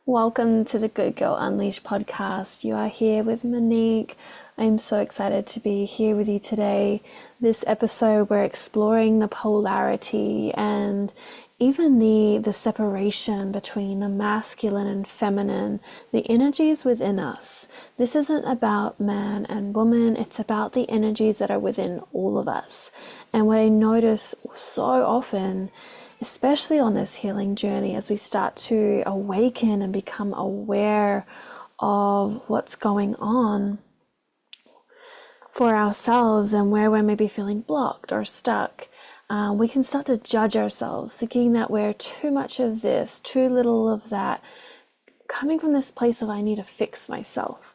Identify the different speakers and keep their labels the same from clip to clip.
Speaker 1: Welcome to the Good Girl Unleashed podcast. You are here with Monique. I'm so excited to be here with you today. This episode, we're exploring the polarity and even the separation between the masculine and feminine, the energies within us. This isn't about man and woman, it's about the energies that are within all of us. And what I notice so often, especially on this healing journey, as we start to awaken and become aware of what's going on for ourselves and where we're maybe feeling blocked or stuck, we can start to judge ourselves, thinking that we're too much of this, too little of that, coming from this place of I need to fix myself.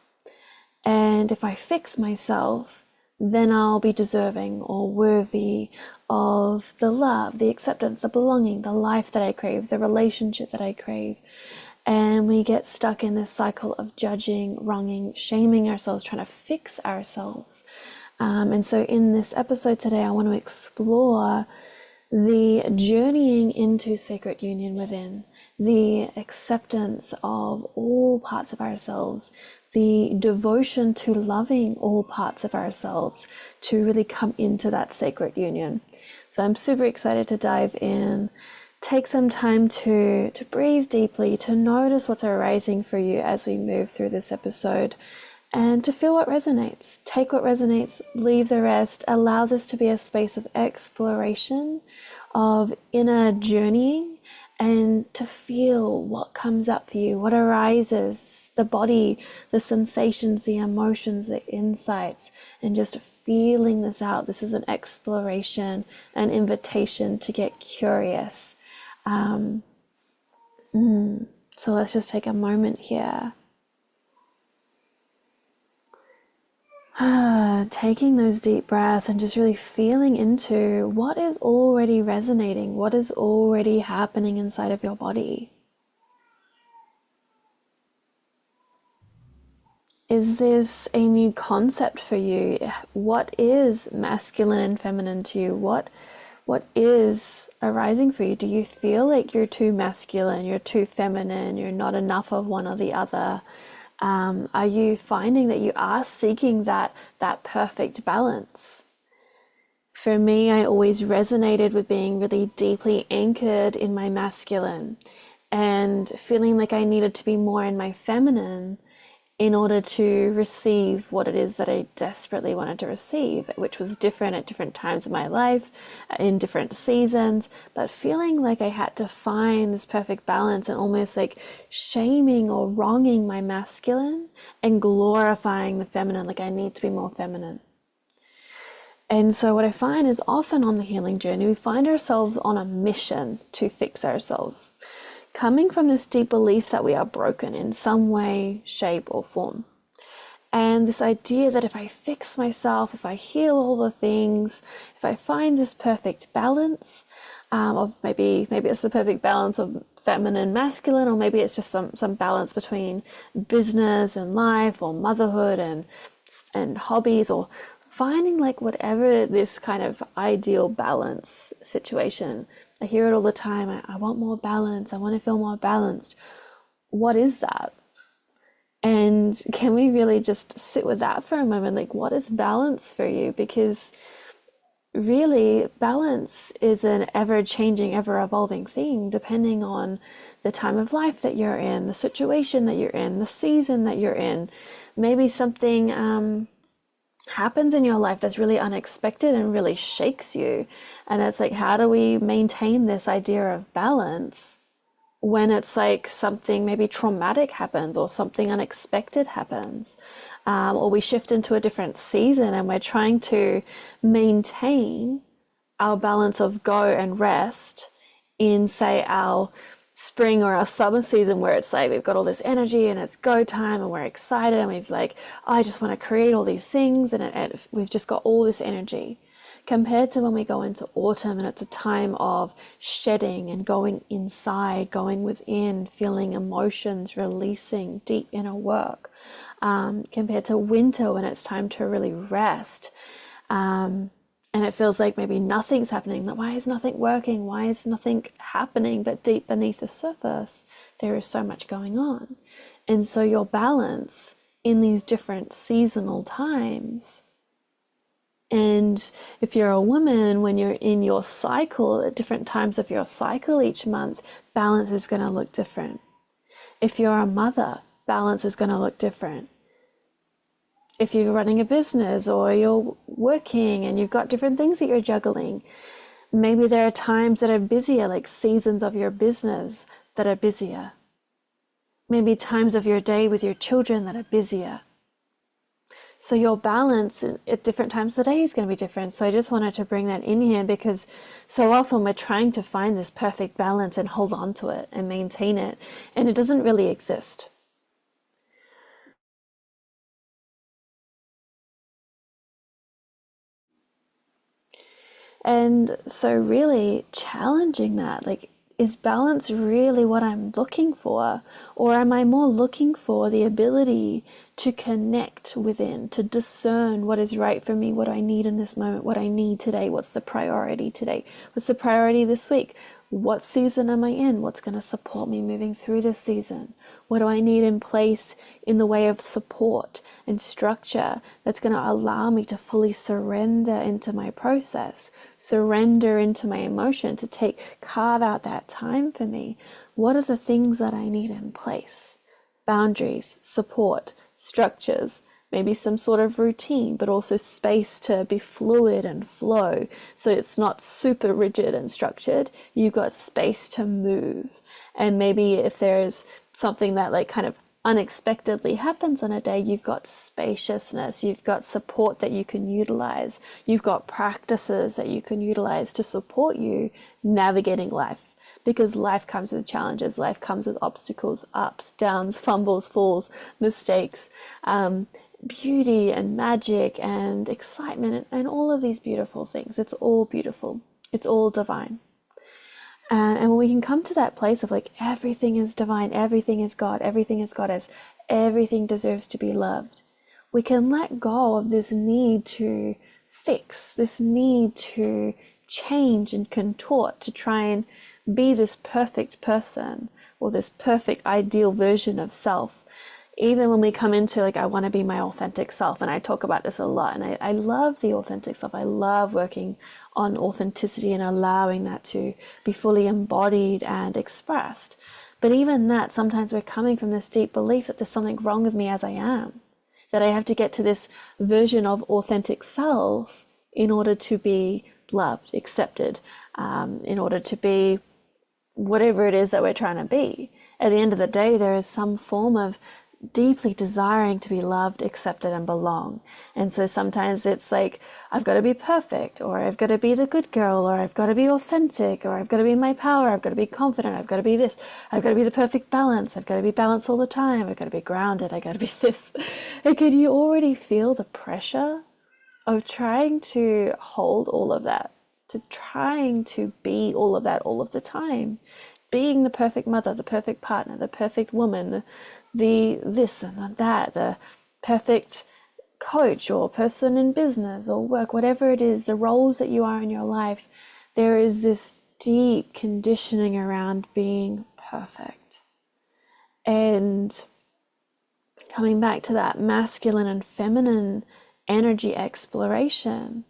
Speaker 1: And if I fix myself, then I'll be deserving or worthy of the love, the acceptance, the belonging, the life that I crave, the relationship that I crave. And we get stuck in this cycle of judging, wronging, shaming ourselves, trying to fix ourselves. And so in this episode today, I want to explore the journeying into sacred union within, the acceptance of all parts of ourselves, the devotion to loving all parts of ourselves to really come into that sacred union. So I'm super excited to dive in. Take some time to breathe deeply, to notice what's arising for you as we move through this episode, and to feel what resonates. Take what resonates, leave the rest. Allow this to be a space of exploration, of inner journeying, and to feel what comes up for you, what arises, the body, the sensations, the emotions, the insights, and just feeling this out. This is an exploration, an invitation to get curious. So let's just take a moment here. Taking those deep breaths and just really feeling into what is already resonating, what is already happening inside of your body. Is this a new concept for you? What is masculine and feminine to you? What is arising for you? Do you feel like you're too masculine, you're too feminine, you're not enough of one or the other? Are you finding that you are seeking that perfect balance? For me, I always resonated with being really deeply anchored in my masculine and feeling like I needed to be more in my feminine in order to receive what it is that I desperately wanted to receive, which was different at different times of my life, in different seasons, but feeling like I had to find this perfect balance and almost like shaming or wronging my masculine and glorifying the feminine, like I need to be more feminine. And so what I find is often on the healing journey, we find ourselves on a mission to fix ourselves, coming from this deep belief that we are broken in some way, shape, or form. And this idea that if I fix myself, if I heal all the things, if I find this perfect balance, of maybe it's the perfect balance of feminine, masculine, or maybe it's just some balance between business and life, or motherhood and hobbies, or finding like whatever this kind of ideal balance situation. I hear it all the time. I want more balance. I want to feel more balanced. What is that? And can we really just sit with that for a moment? Like, what is balance for you? Because really, balance is an ever-changing, ever-evolving thing, depending on the time of life that you're in, the situation that you're in, the season that you're in. Maybe something happens in your life that's really unexpected and really shakes you. And it's like, how do we maintain this idea of balance when it's like something maybe traumatic happens or something unexpected happens? Or we shift into a different season and we're trying to maintain our balance of go and rest in, say, our spring or our summer season, where it's like we've got all this energy and it's go time and we're excited and we've like, oh, I just want to create all these things, and we've just got all this energy, compared to when we go into autumn and it's a time of shedding and going inside, going within, feeling emotions, releasing deep inner work, compared to winter when it's time to really rest. and it feels like maybe nothing's happening. Why is nothing working? Why is nothing happening? But deep beneath the surface, there is so much going on. And so your balance in these different seasonal times, and if you're a woman, when you're in your cycle, at different times of your cycle each month, balance is going to look different. If you're a mother, balance is going to look different. If you're running a business or you're working and you've got different things that you're juggling, maybe there are times that are busier, like seasons of your business that are busier. Maybe times of your day with your children that are busier. So your balance at different times of the day is going to be different. So I just wanted to bring that in here, because so often we're trying to find this perfect balance and hold on to it and maintain it, and it doesn't really exist. And so really challenging that, like, is balance really what I'm looking for? Or am I more looking for the ability to connect within, to discern what is right for me, what I need in this moment, what I need today, what's the priority today, what's the priority this week? What season am I in? What's going to support me moving through this season? What do I need in place in the way of support and structure that's going to allow me to fully surrender into my process, surrender into my emotion, to carve out that time for me? What are the things that I need in place? Boundaries, support, structures, maybe some sort of routine, but also space to be fluid and flow. So it's not super rigid and structured. You've got space to move. And maybe if there's something that like kind of unexpectedly happens on a day, you've got spaciousness, you've got support that you can utilize, you've got practices that you can utilize to support you navigating life. Because life comes with challenges, life comes with obstacles, ups, downs, fumbles, falls, mistakes, beauty and magic and excitement and all of these beautiful things. It's all beautiful. It's all divine. And when we can come to that place of like, everything is divine, everything is God, everything is Goddess, everything deserves to be loved, we can let go of this need to fix, this need to change and contort, to try and be this perfect person or this perfect ideal version of self. Even when we come into like, I want to be my authentic self, and I talk about this a lot, and I love the authentic self. I love working on authenticity and allowing that to be fully embodied and expressed. But even that, sometimes we're coming from this deep belief that there's something wrong with me as I am, that I have to get to this version of authentic self in order to be loved, accepted, in order to be whatever it is that we're trying to be. At the end of the day, there is some form of deeply desiring to be loved, accepted, and belong. And so sometimes it's like, I've got to be perfect, or I've got to be the good girl, or I've got to be authentic, or I've got to be in my power, I've got to be confident, I've got to be this, I've got to be the perfect balance, I've got to be balanced all the time, I've got to be grounded, I've got to be this. And can you already feel the pressure of trying to hold all of that, to trying to be all of that all of the time? Being the perfect mother, the perfect partner, the perfect woman, the this and that, the perfect coach or person in business or work, whatever it is, the roles that you are in your life, there is this deep conditioning around being perfect. And coming back to that masculine and feminine energy exploration,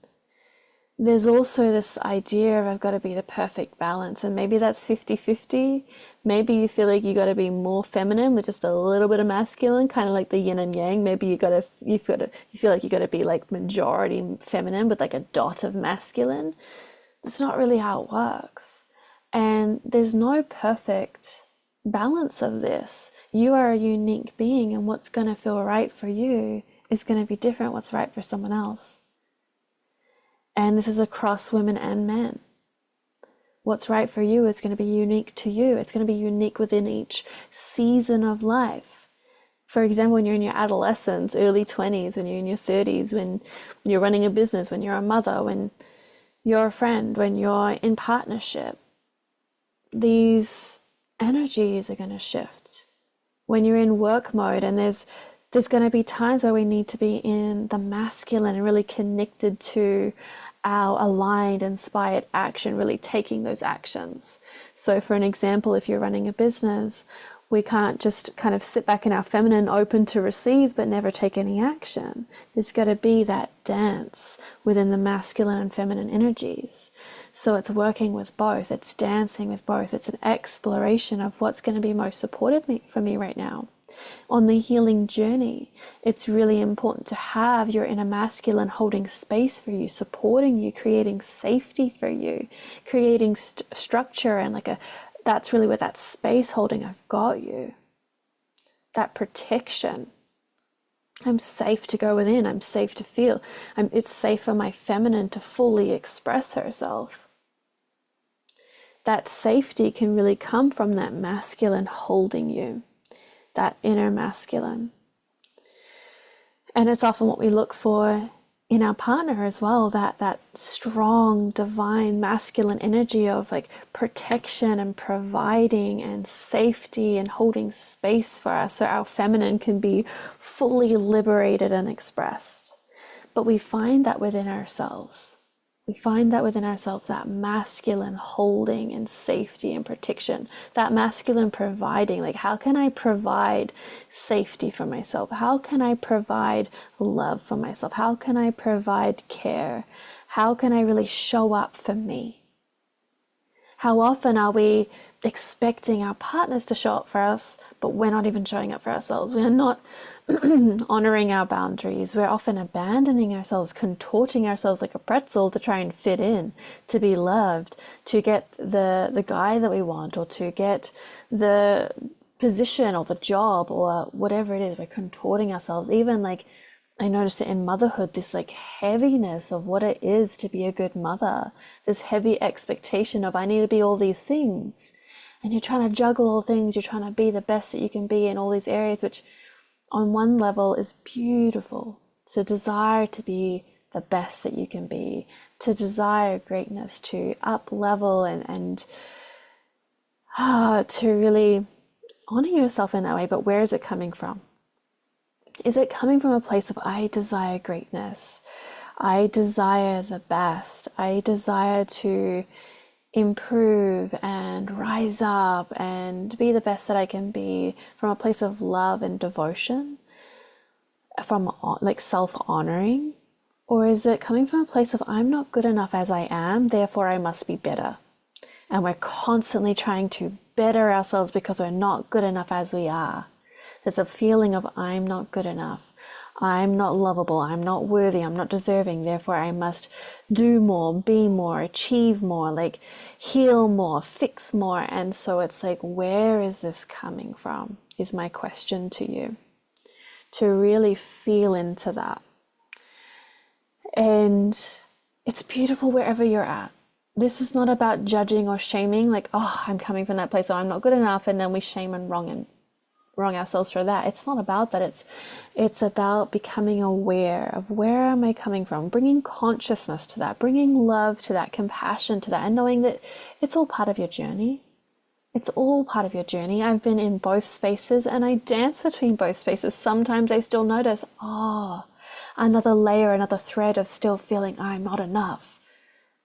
Speaker 1: there's also this idea of I've got to be the perfect balance, and maybe that's 50-50. Maybe you feel like you got to be more feminine with just a little bit of masculine, kind of like the yin and yang. Maybe you feel like you got to be like majority feminine with like a dot of masculine. That's not really how it works. And there's no perfect balance of this. You are a unique being, and what's going to feel right for you is going to be different what's right for someone else. And this is across women and men. What's right for you is going to be unique to you. It's going to be unique within each season of life. For example, when you're in your adolescence, early 20s, when you're in your 30s, when you're running a business, when you're a mother, when you're a friend, when you're in partnership, these energies are going to shift. When you're in work mode, and there's going to be times where we need to be in the masculine and really connected to our aligned, inspired action, really taking those actions. So for an example, if you're running a business, we can't just kind of sit back in our feminine, open to receive, but never take any action. There's got to be that dance within the masculine and feminine energies. So it's working with both. It's dancing with both. It's an exploration of what's going to be most supportive for me right now. On the healing journey, it's really important to have your inner masculine holding space for you, supporting you, creating safety for you, creating structure, and that's really where that space holding, I've got you, that protection. I'm safe to go within. I'm safe to feel. It's safe for my feminine to fully express herself. That safety can really come from that masculine holding you, that inner masculine. And it's often what we look for in our partner as well, that strong, divine, masculine energy of like protection and providing and safety and holding space for us so our feminine can be fully liberated and expressed. But we find that within ourselves. We find that within ourselves, that masculine holding and safety and protection, that masculine providing. Like, how can I provide safety for myself? How can I provide love for myself? How can I provide care? How can I really show up for me? How often are we expecting our partners to show up for us, but we're not even showing up for ourselves? We're not honoring our boundaries. We're often abandoning ourselves, contorting ourselves like a pretzel to try and fit in, to be loved, to get the guy that we want, or to get the position or the job or whatever it is. We're contorting ourselves. Even like I noticed it in motherhood, this like heaviness of what it is to be a good mother, this heavy expectation of I need to be all these things. And you're trying to juggle all things. You're trying to be the best that you can be in all these areas, which on one level is beautiful. To desire to be the best that you can be, to desire greatness, to up level and to really honor yourself in that way. But where is it coming from? Is it coming from a place of I desire greatness? I desire the best. I desire to improve and rise up and be the best that I can be, from a place of love and devotion, from like self-honoring? Or is it coming from a place of I'm not good enough as I am, therefore I must be better? And we're constantly trying to better ourselves because we're not good enough as we are. There's a feeling of I'm not good enough. I'm not lovable. I'm not worthy. I'm not deserving. Therefore, I must do more, be more, achieve more, like heal more, fix more. And so it's like, where is this coming from? Is my question to you. To really feel into that. And it's beautiful wherever you're at. This is not about judging or shaming, like, oh, I'm coming from that place, oh, I'm not good enough, and then we shame and wrong ourselves for that. It's not about that. It's about becoming aware of where am I coming from, bringing consciousness to that, bringing love to that, compassion to that, and knowing that it's all part of your journey. It's all part of your journey. I've been in both spaces and I dance between both spaces. Sometimes I still notice, another layer, another thread of still feeling I'm not enough.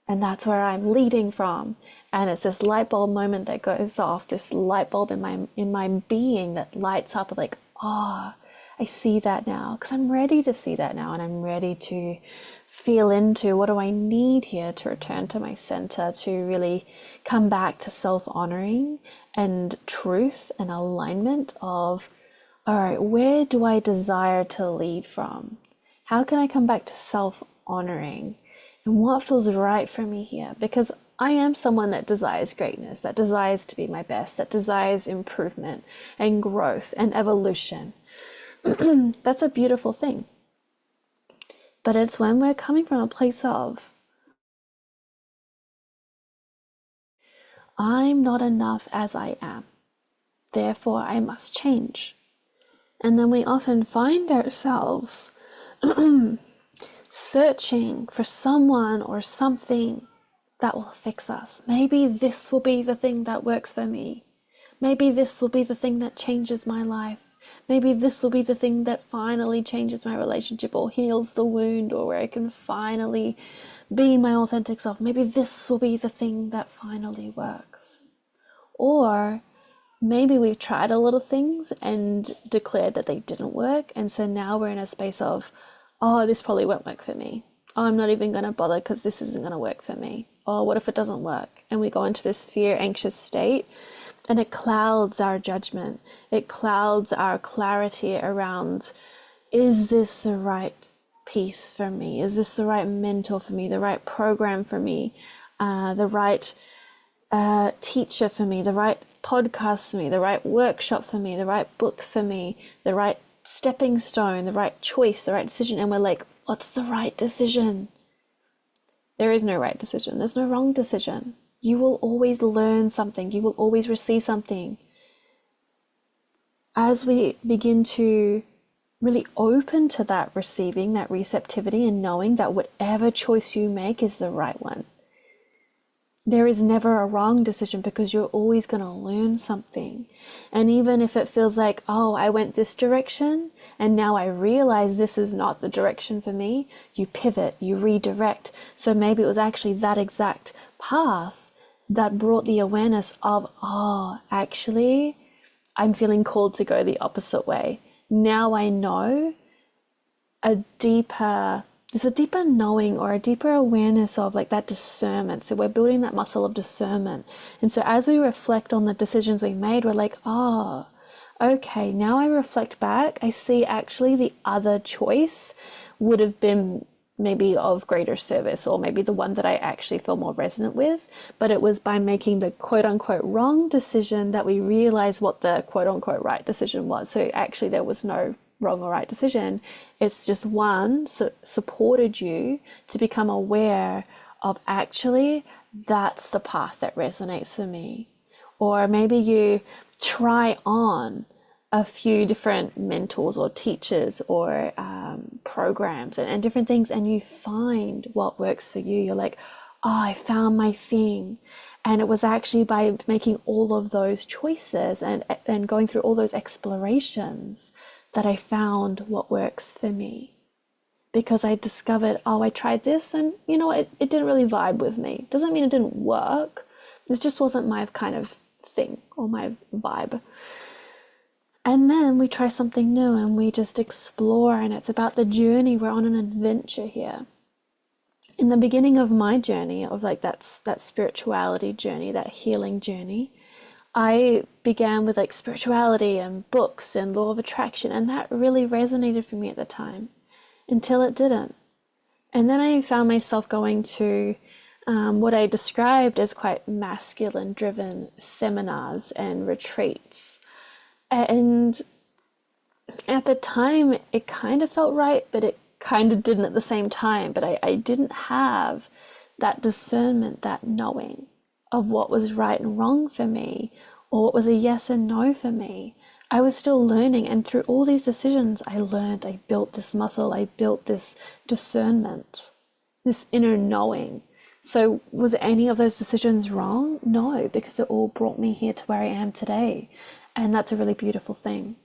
Speaker 1: And that's where I'm leading from. And it's this light bulb moment that goes off, this light bulb in my being that lights up like, I see that now, because I'm ready to see that now, and I'm ready to feel into what do I need here to return to my center, to really come back to self-honoring and truth and alignment of, all right, where do I desire to lead from? How can I come back to self-honoring? And what feels right for me here? Because I am someone that desires greatness, that desires to be my best, that desires improvement and growth and evolution. That's a beautiful thing. But it's when we're coming from a place of, I'm not enough as I am, therefore I must change. And then we often find ourselves searching for someone or something that will fix us. Maybe this will be the thing that works for me. Maybe this will be the thing that changes my life. Maybe this will be the thing that finally changes my relationship or heals the wound, or where I can finally be my authentic self. Maybe this will be the thing that finally works. Or maybe we've tried a lot of things and declared that they didn't work. And so now we're in a space of, oh, this probably won't work for me. Oh, I'm not even going to bother because this isn't going to work for me. Oh, what if it doesn't work? And we go into this fear, anxious state, and it clouds our judgment. It clouds our clarity around, is this the right piece for me? Is this the right mentor for me? The right program for me? The right teacher for me? The right podcast for me? The right workshop for me? The right book for me? The right stepping stone? The right choice? The right decision? And we're like, what's the right decision? There is no right decision. There's no wrong decision. You will always learn something. You will always receive something. As we begin to really open to that receiving, that receptivity, and knowing that whatever choice you make is the right one. There is never a wrong decision because you're always going to learn something. And even if it feels like, oh, I went this direction and now I realize this is not the direction for me, you pivot, you redirect. So maybe it was actually that exact path that brought the awareness of, oh, actually, I'm feeling called to go the opposite way. Now I know there's a deeper knowing or a deeper awareness of like that discernment. So we're building that muscle of discernment. And so as we reflect on the decisions we made, we're like, oh, okay, now I reflect back, I see actually the other choice would have been maybe of greater service, or maybe the one that I actually feel more resonant with. But it was by making the quote unquote wrong decision that we realized what the quote unquote right decision was. So actually there was no wrong or right decision. It's just one supported you to become aware of, actually, that's the path that resonates for me. Or maybe you try on a few different mentors or teachers or programs and different things, and you find what works for you. You're like, oh, I found my thing. And it was actually by making all of those choices and going through all those explorations that I found what works for me. Because I discovered, oh, I tried this and you know, it didn't really vibe with me. Doesn't mean it didn't work. It just wasn't my kind of thing or my vibe. And then we try something new and we just explore, and it's about the journey. We're on an adventure here. In the beginning of my journey, of like that spirituality journey, that healing journey, I began with like spirituality and books and law of attraction, and that really resonated for me at the time until it didn't. And then I found myself going to what I described as quite masculine driven seminars and retreats. And at the time it kind of felt right, but it kind of didn't at the same time. But I didn't have that discernment, that knowing of what was right and wrong for me, or what was a yes and no for me. I was still learning, and through all these decisions I learned, I built this muscle, I built this discernment, this inner knowing. So was any of those decisions wrong? No, because it all brought me here to where I am today. And that's a really beautiful thing.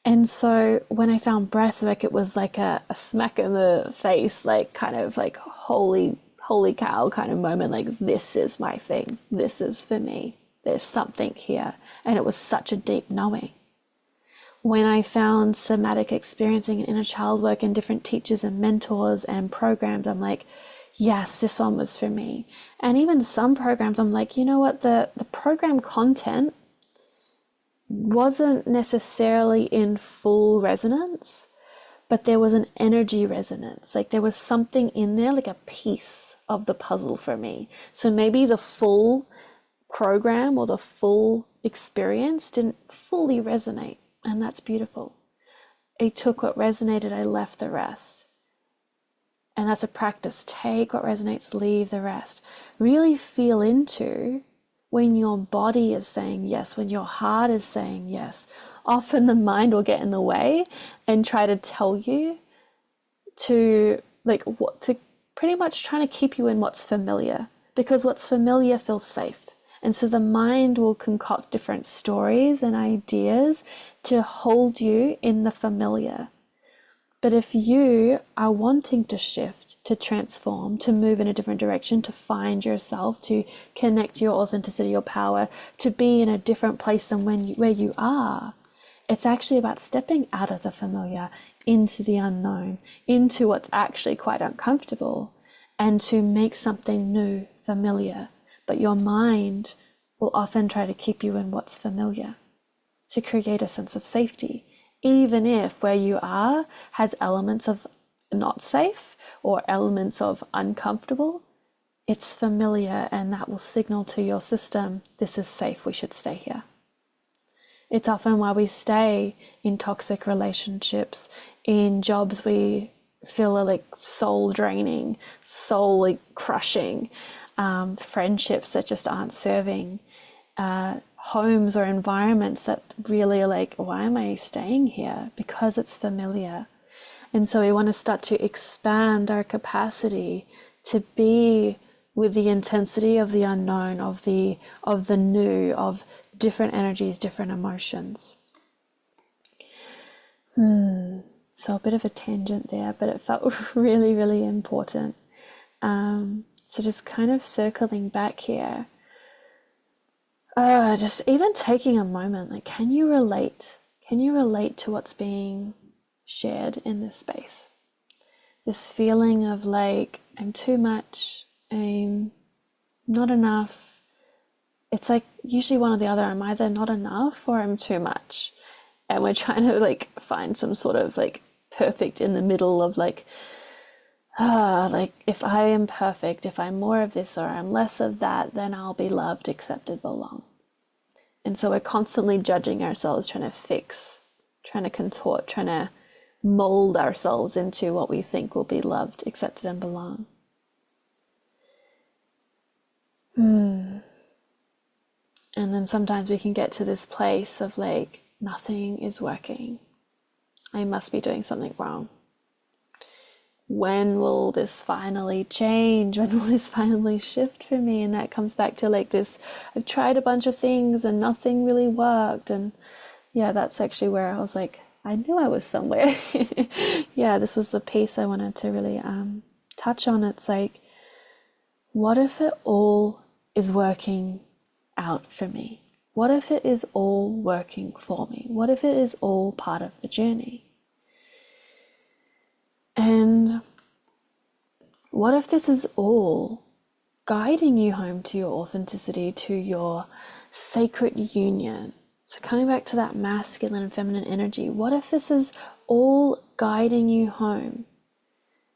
Speaker 1: And so when I found breathwork, it was like a smack in the face, like kind of like holy cow kind of moment, like this is my thing, this is for me, there's something here. And it was such a deep knowing. When I found somatic experiencing and inner child work and different teachers and mentors and programs, I'm like, yes, this one was for me. And even some programs, I'm like, you know what, the program content wasn't necessarily in full resonance, but there was an energy resonance. Like there was something in there, like a piece of the puzzle for me. So maybe the full program or the full experience didn't fully resonate, and that's beautiful. I took what resonated, I left the rest. And that's a practice. Take what resonates, leave the rest. Really feel into when your body is saying yes, when your heart is saying yes. Often the mind will get in the way and try to tell you to pretty much trying to keep you in what's familiar, because what's familiar feels safe. And so the mind will concoct different stories and ideas to hold you in the familiar. But if you are wanting to shift, to transform, to move in a different direction, to find yourself, to connect to your authenticity, your power, to be in a different place than where you are, it's actually about stepping out of the familiar into the unknown, into what's actually quite uncomfortable, and to make something new familiar. But your mind will often try to keep you in what's familiar, to create a sense of safety, even if where you are has elements of not safe or elements of uncomfortable. It's familiar, and that will signal to your system, this is safe, we should stay here. It's often why we stay in toxic relationships, in jobs we feel are like soul draining, soul like crushing, friendships that just aren't serving, homes or environments that really are like, why am I staying here? Because it's familiar. And so we want to start to expand our capacity to be with the intensity of the unknown, of the new, of different energies, different emotions. So a bit of a tangent there, but it felt really, really important. So just kind of circling back here, just even taking a moment, like, can you relate? Can you relate to what's being shared in this space? This feeling of like, I'm too much, I'm not enough. It's like usually one or the other. I'm either not enough or I'm too much. And we're trying to like find some sort of like perfect in the middle of like, like if I am perfect, if I'm more of this or I'm less of that, then I'll be loved, accepted, belong. And so we're constantly judging ourselves, trying to fix, trying to contort, trying to mold ourselves into what we think will be loved, accepted, and belong. And then sometimes we can get to this place of like, nothing is working. I must be doing something wrong. When will this finally change? When will this finally shift for me? And that comes back to like this, I've tried a bunch of things and nothing really worked. And yeah, that's actually where I was like, I knew I was somewhere. Yeah, this was the piece I wanted to really touch on. It's like, what if it all is working out for me? What if it is all working for me? What if it is all part of the journey? And what if this is all guiding you home to your authenticity, to your sacred union? So coming back to that masculine and feminine energy, what if this is all guiding you home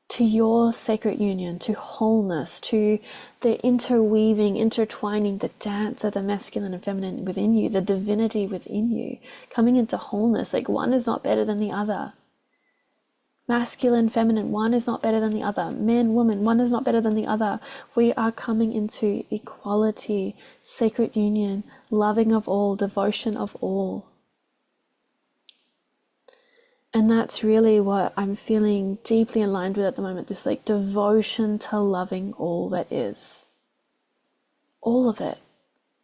Speaker 1: to your sacred union, to wholeness, to the interweaving, intertwining, the dance of the masculine and feminine within you, the divinity within you, coming into wholeness? Like, one is not better than the other. Masculine, feminine, one is not better than the other. Man, woman, one is not better than the other. We are coming into equality, sacred union, loving of all, devotion of all. And that's really what I'm feeling deeply aligned with at the moment, this like devotion to loving all that is. All of it.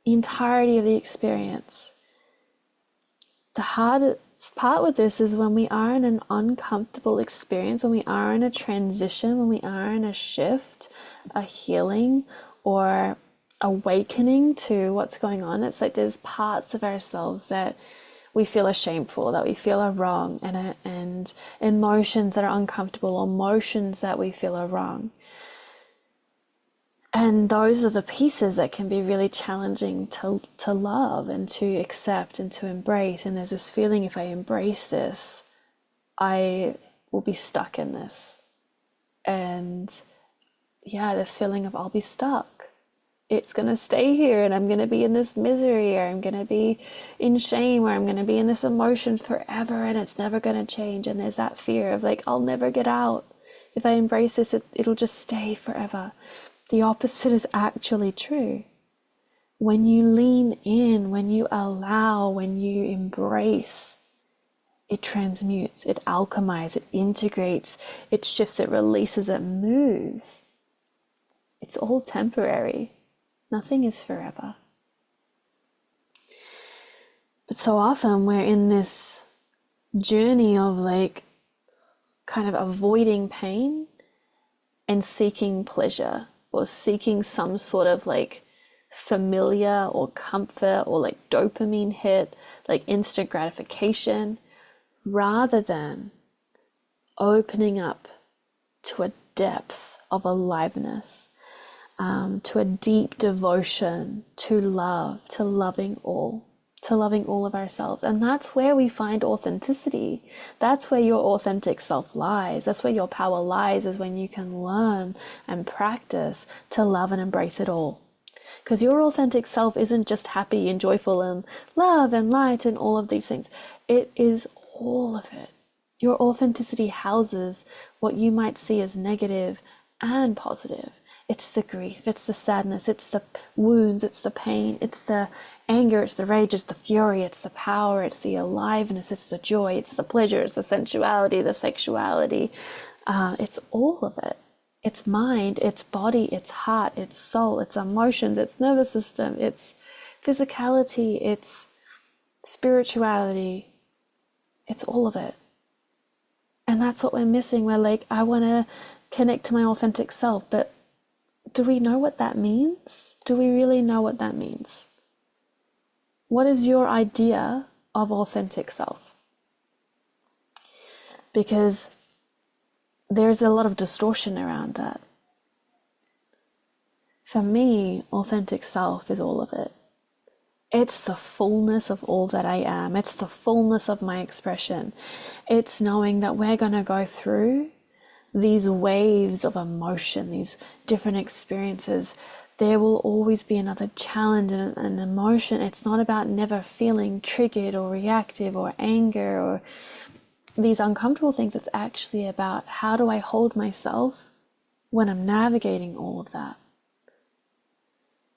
Speaker 1: The entirety of the experience. The hardest part with this is when we are in an uncomfortable experience, when we are in a transition, when we are in a shift, a healing, or awakening to what's going on. It's like there's parts of ourselves that we feel ashamed for, that we feel are wrong, and emotions that are uncomfortable, emotions that we feel are wrong. And those are the pieces that can be really challenging to love and to accept and to embrace. And there's this feeling, if I embrace this, I will be stuck in this. And yeah, this feeling of I'll be stuck. It's going to stay here and I'm going to be in this misery, or I'm going to be in shame, or I'm going to be in this emotion forever and it's never going to change. And there's that fear of like, I'll never get out. If I embrace this, it'll just stay forever. The opposite is actually true. When you lean in, when you allow, when you embrace, it transmutes, it alchemizes, it integrates, it shifts, it releases, it moves. It's all temporary. Nothing is forever. But so often we're in this journey of like kind of avoiding pain and seeking pleasure, or seeking some sort of like familiar or comfort or like dopamine hit, like instant gratification, rather than opening up to a depth of aliveness, to a deep devotion to love, to loving all of ourselves. And that's where we find authenticity. That's where your authentic self lies. That's where your power lies, is when you can learn and practice to love and embrace it all. Because your authentic self isn't just happy and joyful and love and light and all of these things. It is all of it. Your authenticity houses what you might see as negative and positive. It's the grief, it's the sadness, it's the wounds, it's the pain, it's the anger, it's the rage, it's the fury, it's the power, it's the aliveness, it's the joy, it's the pleasure, it's the sensuality, the sexuality. It's all of it. It's mind, it's body, it's heart, it's soul, it's emotions, it's nervous system, it's physicality, it's spirituality. It's all of it. And that's what we're missing. We're like, I want to connect to my authentic self, but do we know what that means? Do we really know what that means? What is your idea of authentic self? Because there's a lot of distortion around that. For me, authentic self is all of it. It's the fullness of all that I am. It's the fullness of my expression. It's knowing that we're going to go through these waves of emotion, these different experiences. There will always be another challenge and an emotion. It's not about never feeling triggered or reactive or anger or these uncomfortable things. It's actually about, how do I hold myself when I'm navigating all of that?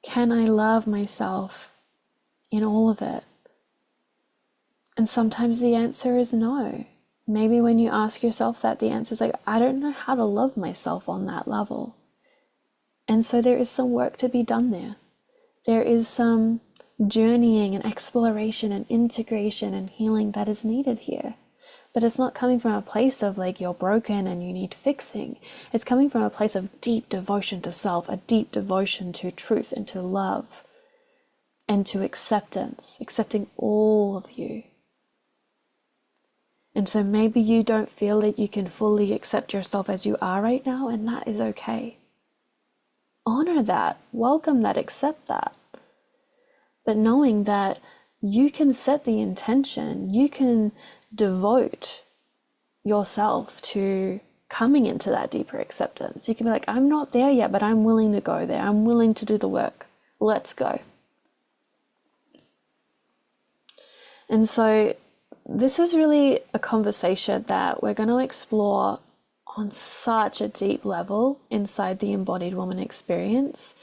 Speaker 1: Can I love myself in all of it? And sometimes the answer is no. Maybe when you ask yourself that, the answer is like, I don't know how to love myself on that level. And so there is some work to be done there. There is some journeying and exploration and integration and healing that is needed here. But it's not coming from a place of like you're broken and you need fixing. It's coming from a place of deep devotion to self, a deep devotion to truth and to love and to acceptance, accepting all of you. And so maybe you don't feel that you can fully accept yourself as you are right now, and that is okay. Honor that, welcome that, accept that. But knowing that you can set the intention, you can devote yourself to coming into that deeper acceptance. You can be like, I'm not there yet, but I'm willing to go there. I'm willing to do the work. Let's go. And so this is really a conversation that we're going to explore on such a deep level inside the embodied woman experience.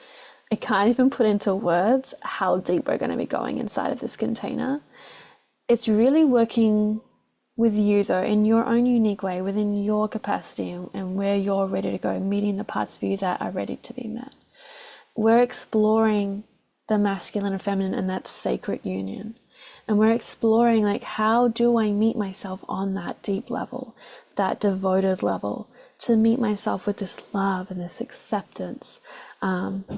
Speaker 1: I can't even put into words how deep we're going to be going inside of this container. It's really working with you though, in your own unique way, within your capacity and where you're ready to go, meeting the parts of you that are ready to be met. We're exploring the masculine and feminine and that sacred union. And we're exploring like, how do I meet myself on that deep level, that devoted level, to meet myself with this love and this acceptance,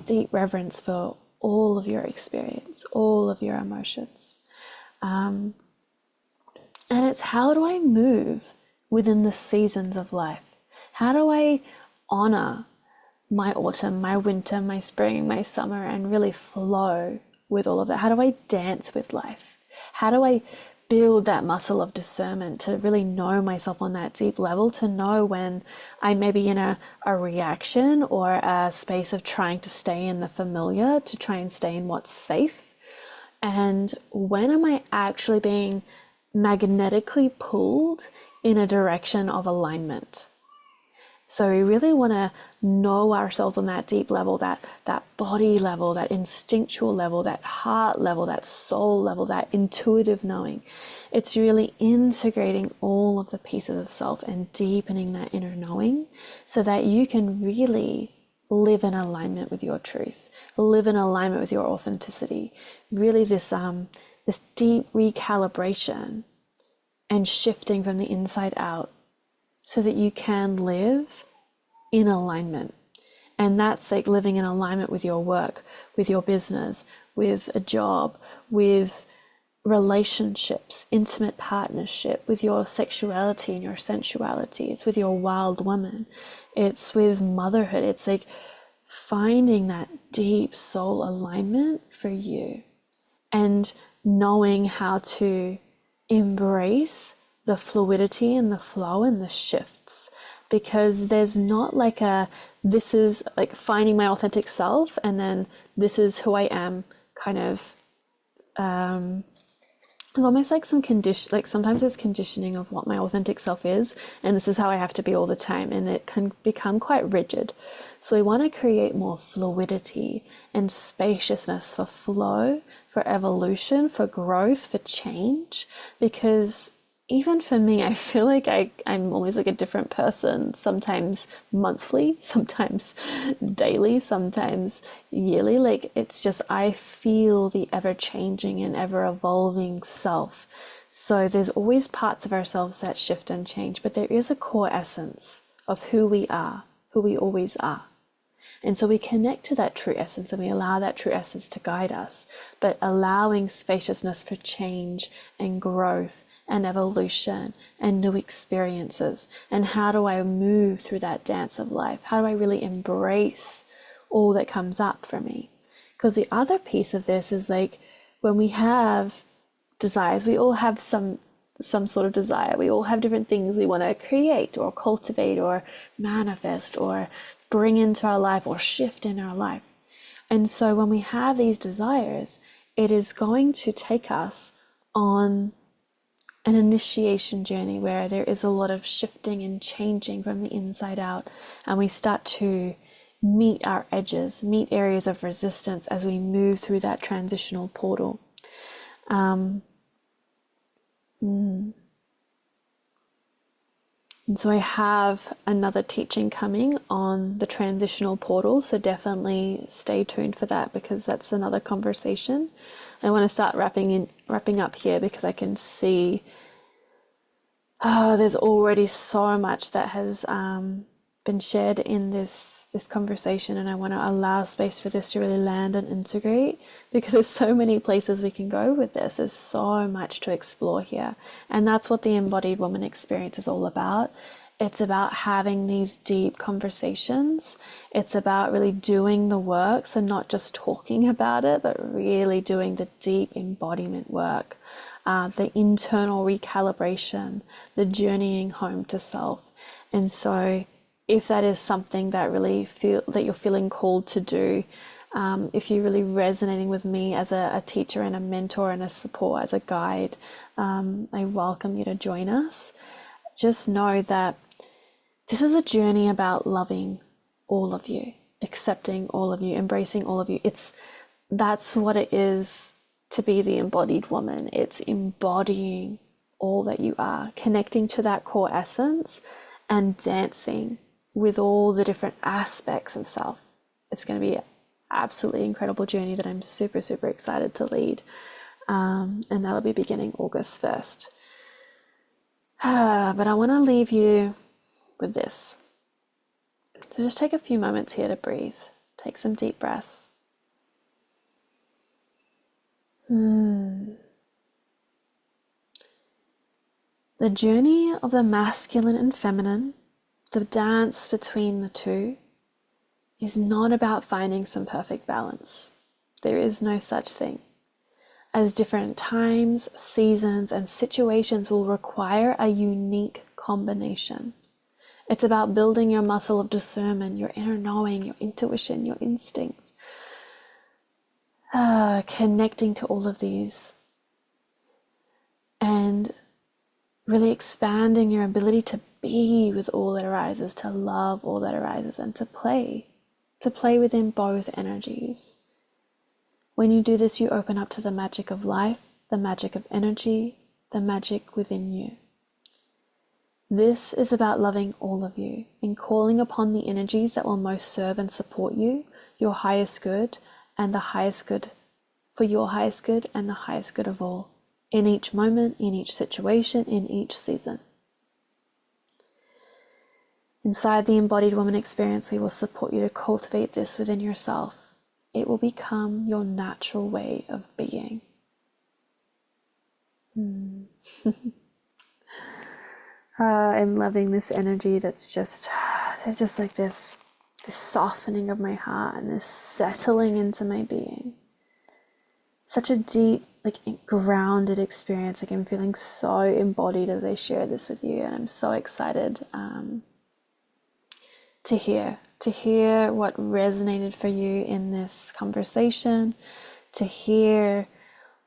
Speaker 1: deep reverence for all of your experience, all of your emotions. And it's, how do I move within the seasons of life? How do I honor my autumn, my winter, my spring, my summer, and really flow with all of that? How do I dance with life? How do I build that muscle of discernment to really know myself on that deep level, to know when I may be in a reaction or a space of trying to stay in the familiar, to try and stay in what's safe? And when am I actually being magnetically pulled in a direction of alignment? So we really want to know ourselves on that deep level, that body level, that instinctual level, that heart level, that soul level, that intuitive knowing. It's really integrating all of the pieces of self and deepening that inner knowing so that you can really live in alignment with your truth, live in alignment with your authenticity. Really this this deep recalibration and shifting from the inside out so that you can live in alignment. And that's like living in alignment with your work, with your business, with a job, with relationships, intimate partnership, with your sexuality and your sensuality. It's with your wild woman. It's with motherhood. It's like finding that deep soul alignment for you and knowing how to embrace the fluidity and the flow and the shifts, because there's not like this is like finding my authentic self and then this is who I am kind of it's almost like some condition, like sometimes there's conditioning of what my authentic self is, and this is how I have to be all the time, and it can become quite rigid. So we want to create more fluidity and spaciousness for flow, for evolution, for growth, for change, because even for me, I feel like I'm always like a different person, sometimes monthly, sometimes daily, sometimes yearly. Like it's just, I feel the ever changing and ever evolving self. So there's always parts of ourselves that shift and change, but there is a core essence of who we are, who we always are. And so we connect to that true essence and we allow that true essence to guide us, but allowing spaciousness for change and growth and evolution and new experiences. And how do I move through that dance of life? How do I really embrace all that comes up for me? Because the other piece of this is like when we have desires, we all have some sort of desire. We all have different things we want to create or cultivate or manifest or bring into our life or shift in our life. And so when we have these desires, it is going to take us on an initiation journey where there is a lot of shifting and changing from the inside out, and we start to meet our edges, meet areas of resistance as we move through that transitional portal. And so I have another teaching coming on the transitional portal, so definitely stay tuned for that, because that's another conversation. I want to start wrapping up here because I can see there's already so much that has been shared in this conversation, and I want to allow space for this to really land and integrate, because there's so many places we can go with this. There's so much to explore here, and that's what the embodied woman experience is all about. It's about having these deep conversations. It's about really doing the work, so not just talking about it, but really doing the deep embodiment work, the internal recalibration, the journeying home to self. And so if that is something that really that you're feeling called to do, if you're really resonating with me as a teacher and a mentor and a support, as a guide, I welcome you to join us. Just know that this is a journey about loving all of you, accepting all of you, embracing all of you. That's what it is to be the embodied woman. It's embodying all that you are, connecting to that core essence and dancing with all the different aspects of self. It's going to be an absolutely incredible journey that I'm super, super excited to lead. And that'll be beginning August 1st. But I want to leave you with this. So just take a few moments here to breathe. Take some deep breaths. The journey of the masculine and feminine, the dance between the two, is not about finding some perfect balance. There is no such thing, as different times, seasons, and situations will require a unique combination. It's about building your muscle of discernment, your inner knowing, your intuition, your instinct, connecting to all of these and really expanding your ability to be with all that arises, to love all that arises, and to play within both energies. When you do this, you open up to the magic of life, the magic of energy, the magic within you. This is about loving all of you and calling upon the energies that will most serve and support you, your highest good, and the highest good for your highest good and the highest good of all, in each moment, in each situation, in each season. Inside the embodied woman experience, we will support you to cultivate this within yourself. It will become your natural way of being. I'm loving this energy that's just, there's just like this softening of my heart and this settling into my being. Such a deep, like grounded experience. Like I'm feeling so embodied as I share this with you, and I'm so excited to hear what resonated for you in this conversation, to hear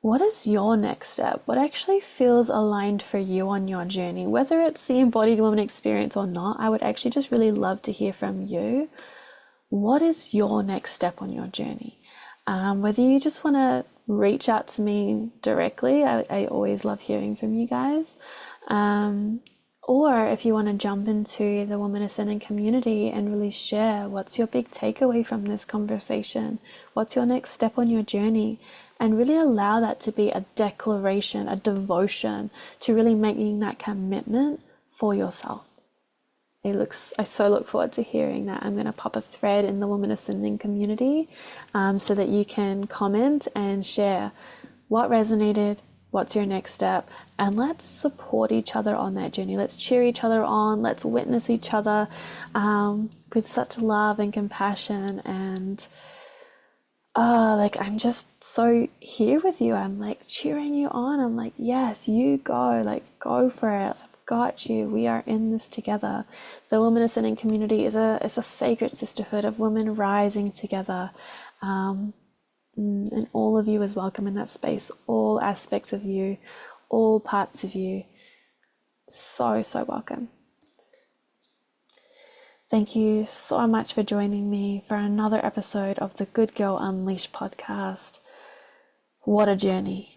Speaker 1: what is your next step, what actually feels aligned for you on your journey, whether it's the embodied woman experience or not. I would actually just really love to hear from you. What is your next step on your journey? Whether you just want to reach out to me directly, I always love hearing from you guys. Or if you want to jump into the Woman Ascending community and really share what's your big takeaway from this conversation, what's your next step on your journey, and really allow that to be a declaration, a devotion to really making that commitment for yourself. I so look forward to hearing that. I'm going to pop a thread in the Woman Ascending community so that you can comment and share what resonated, what's your next step, and let's support each other on that journey. Let's cheer each other on. Let's witness each other with such love and compassion. And like I'm just so here with you. I'm like cheering you on. I'm like, yes, you go. Like go for it. I've got you. We are in this together. The Woman Ascending community is a sacred sisterhood of women rising together. And all of you is welcome in that space, all aspects of you, all parts of you. So welcome. Thank you so much for joining me for another episode of the Good Girl Unleashed podcast. What a journey.